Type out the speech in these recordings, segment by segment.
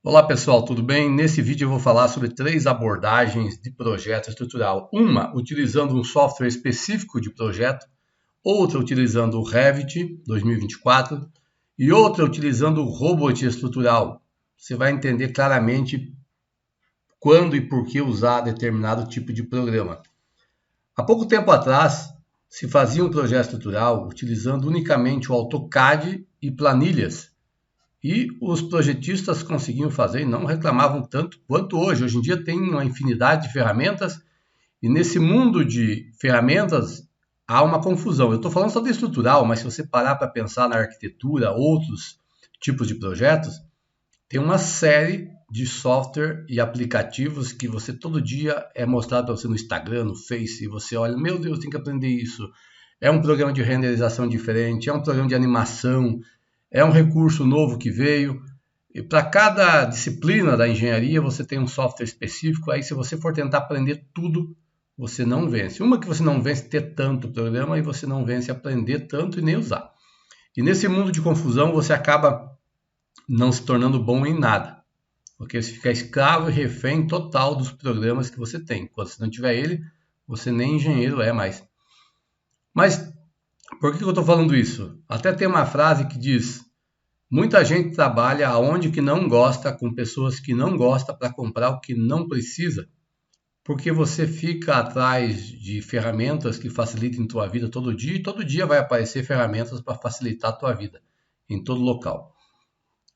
Olá pessoal, tudo bem? Nesse vídeo eu vou falar sobre três abordagens de projeto estrutural. Uma utilizando um software específico de projeto, outra utilizando o Revit 2024 e outra utilizando o Robot estrutural. Você vai entender claramente quando e por que usar determinado tipo de programa. Há pouco tempo atrás se fazia um projeto estrutural utilizando unicamente o AutoCAD e planilhas. E os projetistas conseguiam fazer e não reclamavam tanto quanto hoje. Hoje em dia tem uma infinidade de ferramentas e nesse mundo de ferramentas há uma confusão. Eu estou falando só de estrutural, mas se você parar para pensar na arquitetura, outros tipos de projetos, tem uma série de software e aplicativos que você todo dia é mostrado para você no Instagram, no Face, e você olha, meu Deus, tem que aprender isso. É um programa de renderização diferente, é um programa de animação, é um recurso novo que veio. E para cada disciplina da engenharia você tem um software específico. Aí se você for tentar aprender tudo, você não vence. Uma que você não vence ter tanto programa e você não vence aprender tanto e nem usar. E nesse mundo de confusão você acaba não se tornando bom em nada. Porque você fica escravo e refém total dos programas que você tem. Quando você não tiver ele, você nem engenheiro é mais. Mas por que eu estou falando isso? Até tem uma frase que diz: muita gente trabalha aonde que não gosta, com pessoas que não gostam para comprar o que não precisa, porque você fica atrás de ferramentas que facilitem tua vida todo dia, e todo dia vai aparecer ferramentas para facilitar a tua vida, em todo local.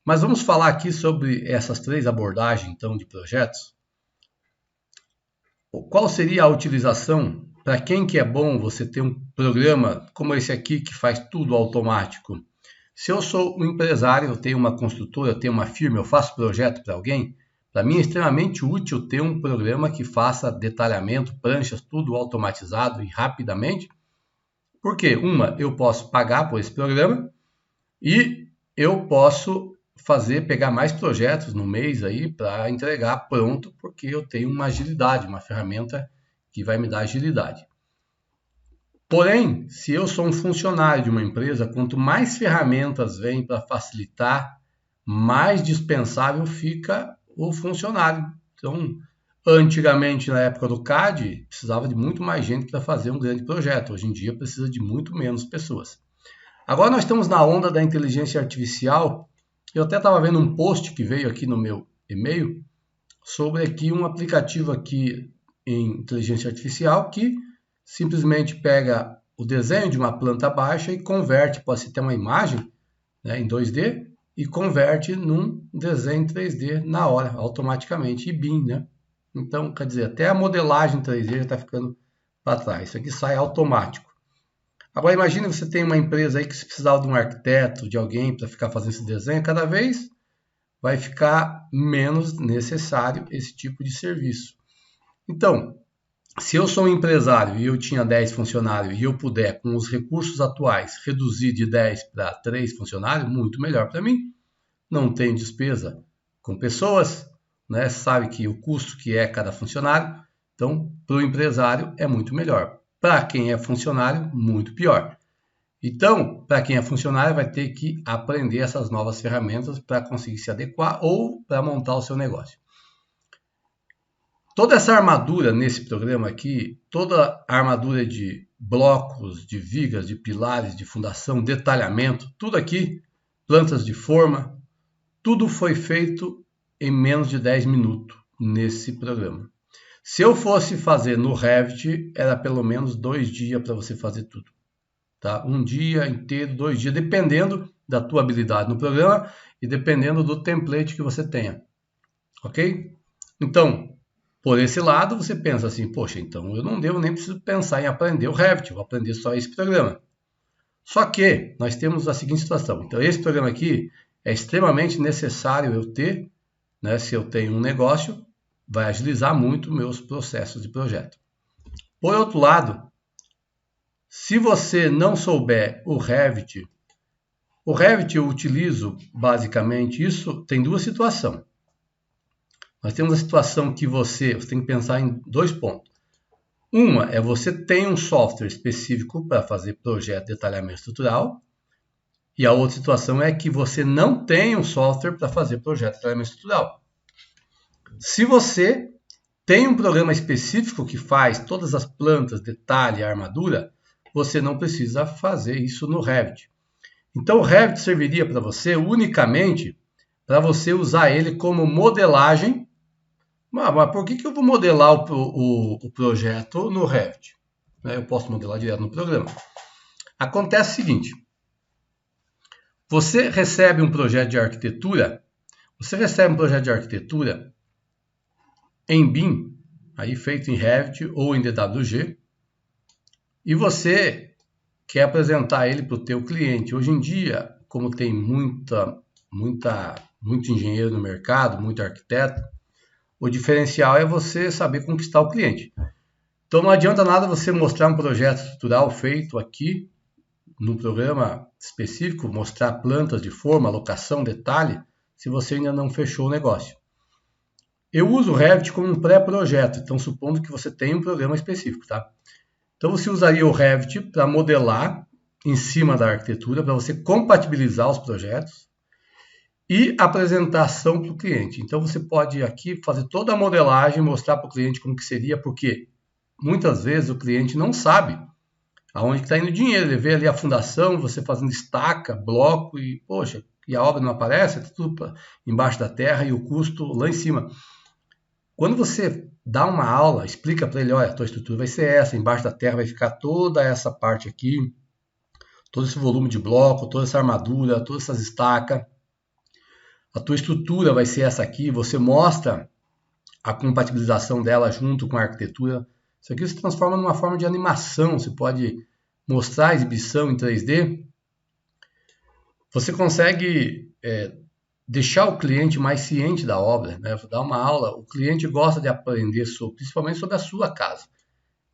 Mas vamos falar aqui sobre essas três abordagens, então, de projetos. Qual seria a utilização para quem que é bom você ter um programa como esse aqui que faz tudo automático? Se eu sou um empresário, eu tenho uma construtora, eu tenho uma firma, eu faço projeto para alguém, para mim é extremamente útil ter um programa que faça detalhamento, pranchas, tudo automatizado e rapidamente. Porque, eu posso pagar por esse programa e eu posso pegar mais projetos no mês aí para entregar pronto, porque eu tenho uma agilidade, uma ferramenta que vai me dar agilidade. Porém, se eu sou um funcionário de uma empresa, quanto mais ferramentas vêm para facilitar, mais dispensável fica o funcionário. Então, antigamente, na época do CAD, precisava de muito mais gente para fazer um grande projeto. Hoje em dia, precisa de muito menos pessoas. Agora nós estamos na onda da inteligência artificial. Eu até estava vendo um post que veio aqui no meu e-mail sobre aqui um aplicativo aqui em inteligência artificial que simplesmente pega o desenho de uma planta baixa e converte, pode ter uma imagem, né, em 2D e converte num desenho 3D na hora, automaticamente, e BIM, né? Então, quer dizer, até a modelagem 3D já está ficando para trás. Isso aqui sai automático. Agora, imagine você tem uma empresa aí que se precisava de um arquiteto, de alguém para ficar fazendo esse desenho, cada vez vai ficar menos necessário esse tipo de serviço. Então, se eu sou um empresário e eu tinha 10 funcionários e eu puder, com os recursos atuais, reduzir de 10 para 3 funcionários, muito melhor para mim. Não tem despesa com pessoas, né? Sabe que o custo que é cada funcionário. Então, para o empresário é muito melhor. Para quem é funcionário, muito pior. Então, para quem é funcionário, vai ter que aprender essas novas ferramentas para conseguir se adequar ou para montar o seu negócio. Toda essa armadura nesse programa aqui, toda a armadura de blocos, de vigas, de pilares, de fundação, detalhamento, tudo aqui, plantas de forma, tudo foi feito em menos de 10 minutos nesse programa. Se eu fosse fazer no Revit, era pelo menos 2 dias para você fazer tudo. Tá? 1 dia inteiro, 2 dias, dependendo da tua habilidade no programa e dependendo do template que você tenha. Ok? Então, por esse lado, você pensa assim, poxa, então eu não devo nem preciso pensar em aprender o Revit, vou aprender só esse programa. Só que nós temos a seguinte situação. Então, esse programa aqui é extremamente necessário eu ter, né? Se eu tenho um negócio, vai agilizar muito meus processos de projeto. Por outro lado, se você não souber o Revit eu utilizo basicamente isso, tem duas situações. Nós temos a situação que você tem que pensar em 2 pontos. Uma é você tem um software específico para fazer projeto de detalhamento estrutural E a outra situação é que você não tem um software para fazer projeto de detalhamento estrutural. Se você tem um programa específico que faz todas as plantas, detalhe, armadura, você não precisa fazer isso no Revit. Então o Revit serviria para você unicamente para você usar ele como modelagem. Mas por que eu vou modelar o projeto no Revit? Eu posso modelar direto no programa. Acontece o seguinte, você recebe um projeto de arquitetura, em BIM, aí feito em Revit ou em DWG, e você quer apresentar ele para o teu cliente. Hoje em dia, como tem muito engenheiro no mercado, muito arquiteto, o diferencial é você saber conquistar o cliente. Então não adianta nada você mostrar um projeto estrutural feito aqui, no programa específico, mostrar plantas de forma, locação, detalhe, se você ainda não fechou o negócio. Eu uso o Revit como um pré-projeto, então supondo que você tem um programa específico, tá? Então você usaria o Revit para modelar em cima da arquitetura, para você compatibilizar os projetos e apresentação para o cliente. Então você pode aqui fazer toda a modelagem, mostrar para o cliente como que seria, porque muitas vezes o cliente não sabe aonde está indo o dinheiro. Ele vê ali a fundação, você fazendo estaca, bloco e, poxa, e a obra não aparece, é tudo embaixo da terra e o custo lá em cima. Quando você dá uma aula, explica para ele, olha, a tua estrutura vai ser essa, embaixo da terra vai ficar toda essa parte aqui, todo esse volume de bloco, toda essa armadura, todas essas estacas, a tua estrutura vai ser essa aqui, você mostra a compatibilização dela junto com a arquitetura. Isso aqui se transforma numa forma de animação, você pode mostrar a exibição em 3D. Você consegue deixar o cliente mais ciente da obra, né? Dar uma aula, o cliente gosta de aprender principalmente sobre a sua casa.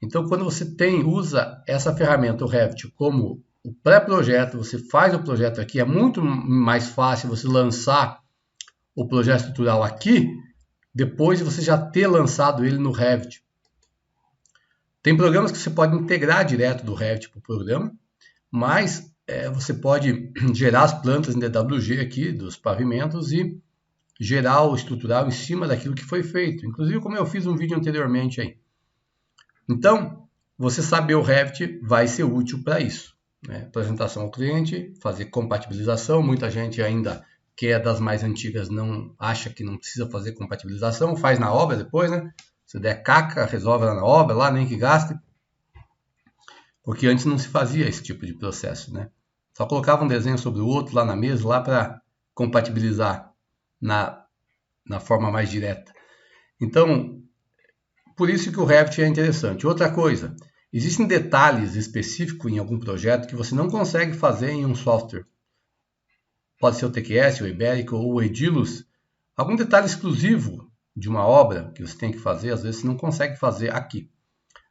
Então, quando você usa essa ferramenta, o Revit, como o pré-projeto, você faz o projeto aqui, é muito mais fácil você lançar o projeto estrutural aqui, depois de você já ter lançado ele no Revit. Tem programas que você pode integrar direto do Revit para o programa, mas você pode gerar as plantas em DWG aqui, dos pavimentos, e gerar o estrutural em cima daquilo que foi feito. Inclusive, como eu fiz um vídeo anteriormente aí. Então, você saber o Revit vai ser útil para isso, né? Apresentação ao cliente, fazer compatibilização. Muita gente ainda, que é das mais antigas, não acha que não precisa fazer compatibilização, faz na obra depois, né? Se der caca, resolve lá na obra, lá nem que gaste. Porque antes não se fazia esse tipo de processo, né? Só colocava um desenho sobre o outro lá na mesa, lá para compatibilizar na forma mais direta. Então, por isso que o Revit é interessante. Outra coisa, existem detalhes específicos em algum projeto que você não consegue fazer em um software. Pode ser o TQS, o Ibérico ou o Edilus. Algum detalhe exclusivo de uma obra que você tem que fazer, às vezes você não consegue fazer aqui.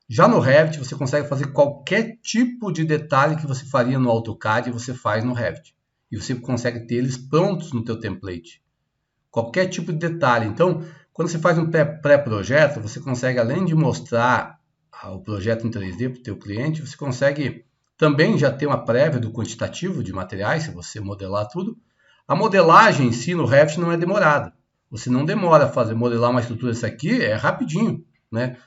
Já no Revit, você consegue fazer qualquer tipo de detalhe que você faria no AutoCAD, você faz no Revit. E você consegue ter eles prontos no teu template. Qualquer tipo de detalhe. Então, quando você faz um pré-projeto, você consegue, além de mostrar o projeto em 3D para o teu cliente, você consegue também já ter uma prévia do quantitativo de materiais, se você modelar tudo. A modelagem em si no Revit não é demorada. Você não demora a modelar uma estrutura dessa aqui, é rapidinho, né?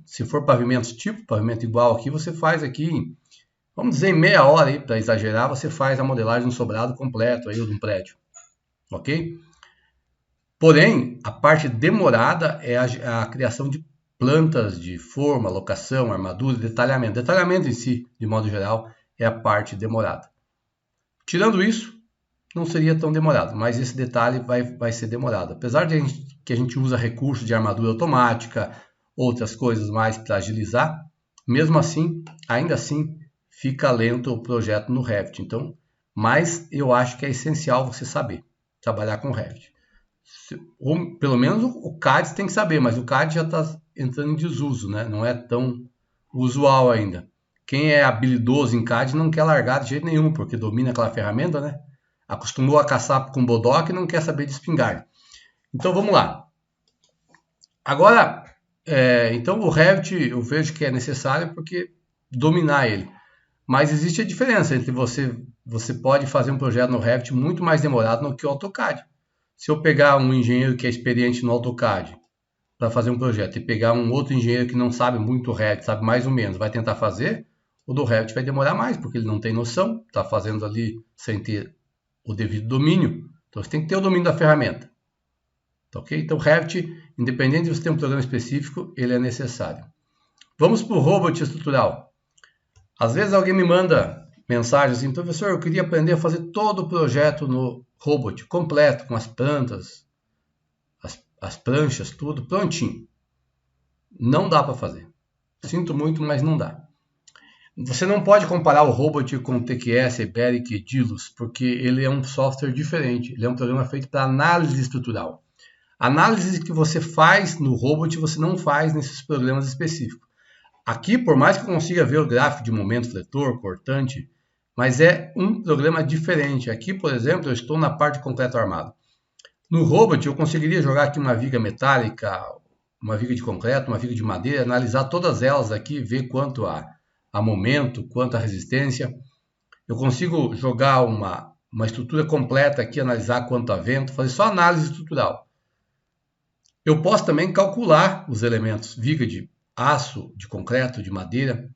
Se for pavimentos tipo, pavimento igual aqui, você faz aqui, vamos dizer, em meia hora aí, para exagerar, você faz a modelagem do sobrado completo aí de um prédio, ok? Porém, a parte demorada é a criação de plantas de forma, locação, armadura, detalhamento. Detalhamento em si, de modo geral, é a parte demorada. Tirando isso, não seria tão demorado, mas esse detalhe vai ser demorado. Apesar de que a gente usa recursos de armadura automática, outras coisas mais para agilizar, mesmo assim, ainda assim, fica lento o projeto no Revit. Então, mas eu acho que é essencial você saber trabalhar com o Revit. Ou, pelo menos o CAD tem que saber, mas o CAD já está entrando em desuso, né? Não é tão usual ainda. Quem é habilidoso em CAD não quer largar de jeito nenhum, porque domina aquela ferramenta, né? Acostumou a caçar com bodoque e não quer saber de espingarda. Então vamos lá. Agora, então o Revit eu vejo que é necessário porque dominar ele. Mas existe a diferença entre você você pode fazer um projeto no Revit muito mais demorado do que o AutoCAD. Se eu pegar um engenheiro que é experiente no AutoCAD para fazer um projeto e pegar um outro engenheiro que não sabe muito Revit, sabe mais ou menos, vai tentar fazer, o do Revit vai demorar mais, porque ele não tem noção, está fazendo ali sem ter o devido domínio. Então você tem que ter o domínio da ferramenta. Tá, ok? Então o Revit, independente de você ter um programa específico, ele é necessário. Vamos para o robot estrutural. Às vezes alguém me manda mensagem assim, professor, eu queria aprender a fazer todo o projeto no robot, completo, com as plantas, as pranchas, tudo prontinho. Não dá para fazer. Sinto muito, mas não dá. Você não pode comparar o robot com o TQS, Iberic e Dilus, porque ele é um software diferente. Ele é um programa feito para análise estrutural. A análise que você faz no robot, você não faz nesses programas específicos. Aqui, por mais que eu consiga ver o gráfico de momento, fletor, cortante, mas é um programa diferente. Aqui, por exemplo, eu estou na parte de concreto armado. No robot, eu conseguiria jogar aqui uma viga metálica, uma viga de concreto, uma viga de madeira, analisar todas elas aqui, ver quanto a momento, quanto a resistência. Eu consigo jogar uma estrutura completa aqui, analisar quanto a vento, fazer só análise estrutural. Eu posso também calcular os elementos, viga de aço, de concreto, de madeira.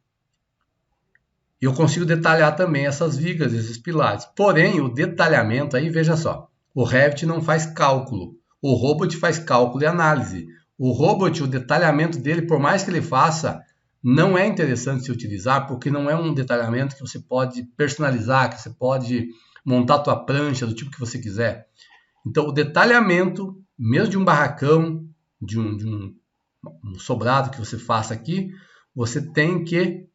E eu consigo detalhar também essas vigas, esses pilares. Porém, o detalhamento aí, veja só, o Revit não faz cálculo. O robot faz cálculo e análise. O robot, o detalhamento dele, por mais que ele faça, não é interessante se utilizar, porque não é um detalhamento que você pode personalizar, que você pode montar a tua prancha do tipo que você quiser. Então, o detalhamento, mesmo de um barracão, de um sobrado que você faça aqui, você tem que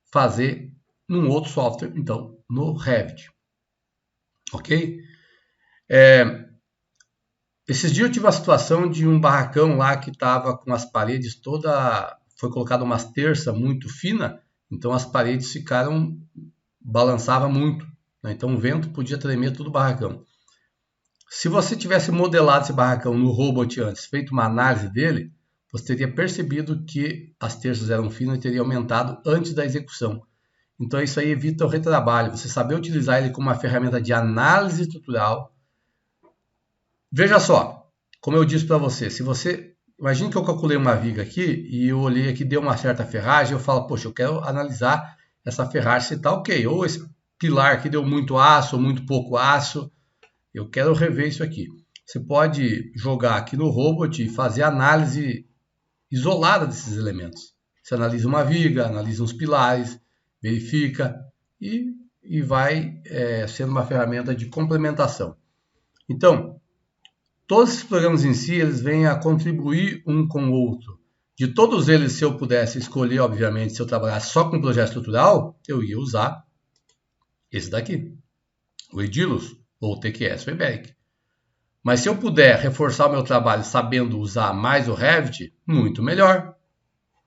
fazer num outro software, então, no Revit. Ok? Esses dias eu tive a situação de um barracão lá que estava com as paredes toda... Foi colocada uma terça muito fina, então as paredes ficaram... balançava muito. Né? Então o vento podia tremer todo o barracão. Se você tivesse modelado esse barracão no robot antes, feito uma análise dele, você teria percebido que as terças eram finas e teria aumentado antes da execução. Então isso aí evita o retrabalho. Você saber utilizar ele como uma ferramenta de análise estrutural. Veja só, como eu disse para você, se você... Imagine que eu calculei uma viga aqui e eu olhei aqui, deu uma certa ferragem, eu falo, poxa, eu quero analisar essa ferragem se está ok. Ou esse pilar aqui deu muito aço ou muito pouco aço. Eu quero rever isso aqui. Você pode jogar aqui no robot e fazer análise isolada desses elementos. Você analisa uma viga, analisa uns pilares, verifica e vai sendo uma ferramenta de complementação. Então, todos esses programas em si, eles vêm a contribuir um com o outro. De todos eles, se eu pudesse escolher, obviamente, se eu trabalhasse só com projeto estrutural, eu ia usar esse daqui, o Edilus, ou o TQS, o Iberic. Mas se eu puder reforçar o meu trabalho sabendo usar mais o Revit, muito melhor.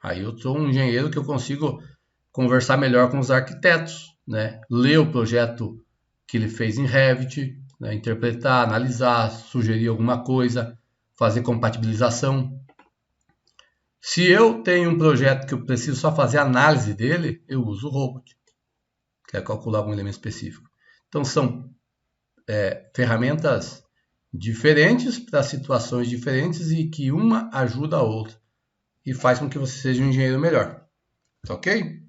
Aí eu sou um engenheiro que eu consigo conversar melhor com os arquitetos, né? Ler o projeto que ele fez em Revit, né? Interpretar, analisar, sugerir alguma coisa, fazer compatibilização. Se eu tenho um projeto que eu preciso só fazer análise dele, eu uso o robot, que é calcular algum elemento específico. Então são ferramentas diferentes para situações diferentes e que uma ajuda a outra e faz com que você seja um engenheiro melhor. Ok?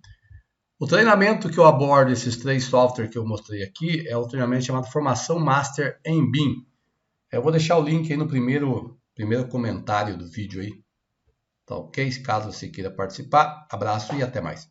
O treinamento que eu abordo esses 3 softwares que eu mostrei aqui é o treinamento chamado Formação Master em BIM. Eu vou deixar o link aí no primeiro comentário do vídeo aí. Tá ok? Caso você queira participar, abraço e até mais.